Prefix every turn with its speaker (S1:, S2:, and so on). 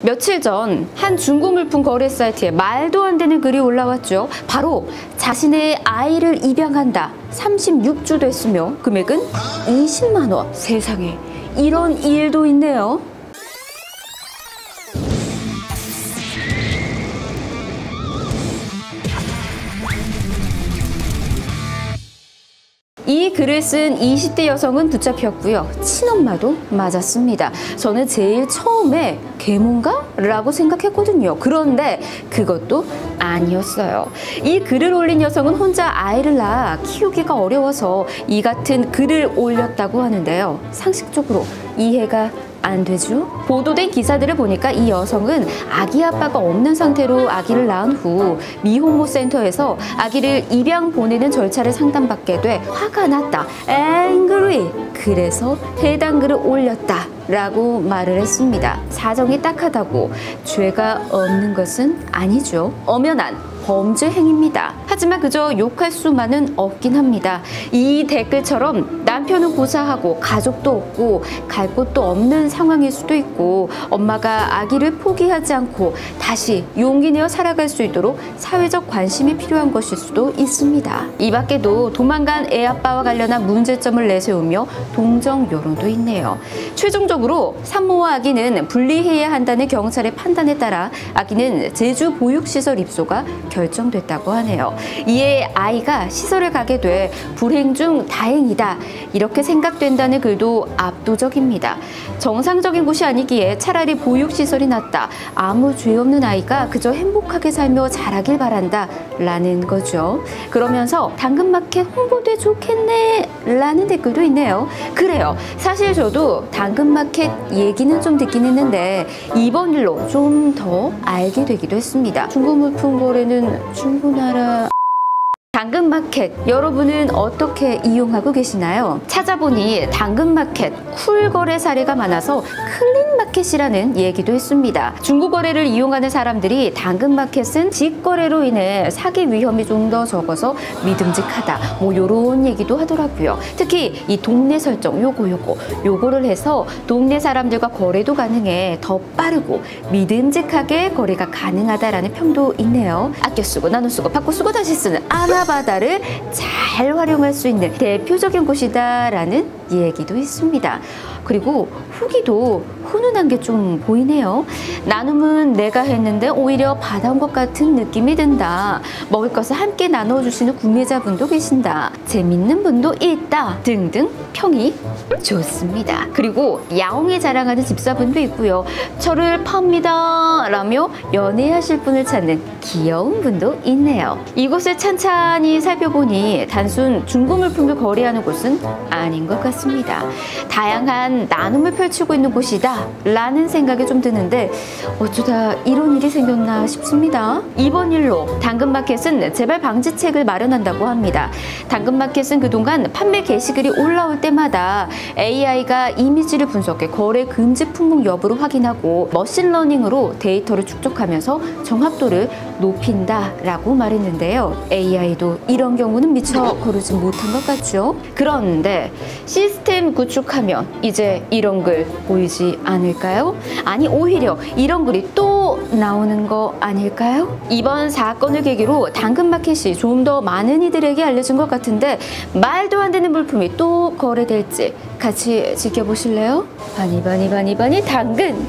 S1: 며칠 전 한 중고 물품 거래 사이트에 말도 안 되는 글이 올라왔죠. 바로 자신의 아이를 입양한다. 36주 됐으며 금액은 20만 원. 세상에 이런 일도 있네요. 이 글을 쓴 20대 여성은 붙잡혔고요. 친엄마도 맞았습니다. 저는 제일 처음에 계모인가? 라고 생각했거든요. 그런데 그것도 아니었어요. 이 글을 올린 여성은 혼자 아이를 낳아 키우기가 어려워서 이 같은 글을 올렸다고 하는데요. 상식적으로 이해가 안 되죠? 보도된 기사들을 보니까 이 여성은 아기 아빠가 없는 상태로 아기를 낳은 후 미혼모 센터에서 아기를 입양 보내는 절차를 상담받게 돼 화가 났다. angry. 그래서 해당 글을 올렸다. 라고 말을 했습니다. 사정이 딱하다고 죄가 없는 것은 아니죠. 엄연한 범죄 행위입니다. 하지만 그저 욕할 수만은 없긴 합니다. 이 댓글처럼 남편은 고사하고 가족도 없고 갈 곳도 없는 상황일 수도 있고 엄마가 아기를 포기하지 않고 다시 용기 내어 살아갈 수 있도록 사회적 관심이 필요한 것일 수도 있습니다. 이 밖에도 도망간 애 아빠와 관련한 문제점을 내세우며 동정 여론도 있네요. 최종적으로 산모와 아기는 분리해야 한다는 경찰의 판단에 따라 아기는 제주 보육시설 입소가 결정됐다고 하네요. 이에 아이가 시설을 가게 돼 불행 중 다행이다 이렇게 생각된다는 글도 압도적입니다. 정상적인 곳이 아니기에 차라리 보육시설이 낫다. 아무 죄 없는 아이가 그저 행복하게 살며 자라길 바란다 라는 거죠. 그러면서 당근마켓 홍보돼 좋겠네 라는 댓글도 있네요. 그래요. 사실 저도 당근마켓 얘기는 좀 듣긴 했는데 이번 일로 좀 더 알게 되기도 했습니다. 중고물품 거래는 중고나라. 당근마켓 여러분은 어떻게 이용하고 계시나요? 찾아보니 당근마켓 쿨 거래 사례가 많아서 클린마켓이라는 얘기도 있습니다. 중고거래를 이용하는 사람들이 당근마켓은 직거래로 인해 사기 위험이 좀 더 적어서 믿음직하다 뭐 요런 얘기도 하더라고요. 특히 이 동네 설정 요거를 해서 동네 사람들과 거래도 가능해 더 빠르고 믿음직하게 거래가 가능하다라는 평도 있네요. 아껴 쓰고 나눠 쓰고 바꿔 쓰고 다시 쓰는 아나바다를 잘 활용할 수 있는 대표적인 곳이다라는 얘기도 있습니다. 그리고 후기도 훈훈한 게 좀 보이네요. 나눔은 내가 했는데 오히려 받아온 것 같은 느낌이 든다. 먹을 것을 함께 나눠주시는 구매자분도 계신다. 재밌는 분도 있다. 등등 평이 좋습니다. 그리고 야옹이 자랑하는 집사분도 있고요. 저를 팝니다 라며 연애하실 분을 찾는 귀여운 분도 있네요. 이곳을 찬찬히 살펴보니 단순 중고물품을 거래하는 곳은 아닌 것 같습니다. 다양한 나눔을 펼치고 있는 곳이다 라는 생각이 좀 드는데 어쩌다 이런 일이 생겼나 싶습니다. 이번 일로 당근마켓은 재발 방지책을 마련한다고 합니다. 당근마켓은 그동안 판매 게시글이 올라올 때마다 AI가 이미지를 분석해 거래 금지 품목 여부를 확인하고 머신러닝으로 데이터를 축적하면서 정확도를 높인다라고 말했는데요. AI도 이런 경우는 미처 거르지 못한 것 같죠? 그런데 시스템 구축하면 이제 이런 글 보이지 않을까요? 아니 오히려 이런 글이 또 나오는 거 아닐까요? 이번 사건을 계기로 당근마켓이 좀 더 많은 이들에게 알려진 것 같은데 말도 안 되는 물품이 또 거래될지 같이 지켜보실래요? 바니 당근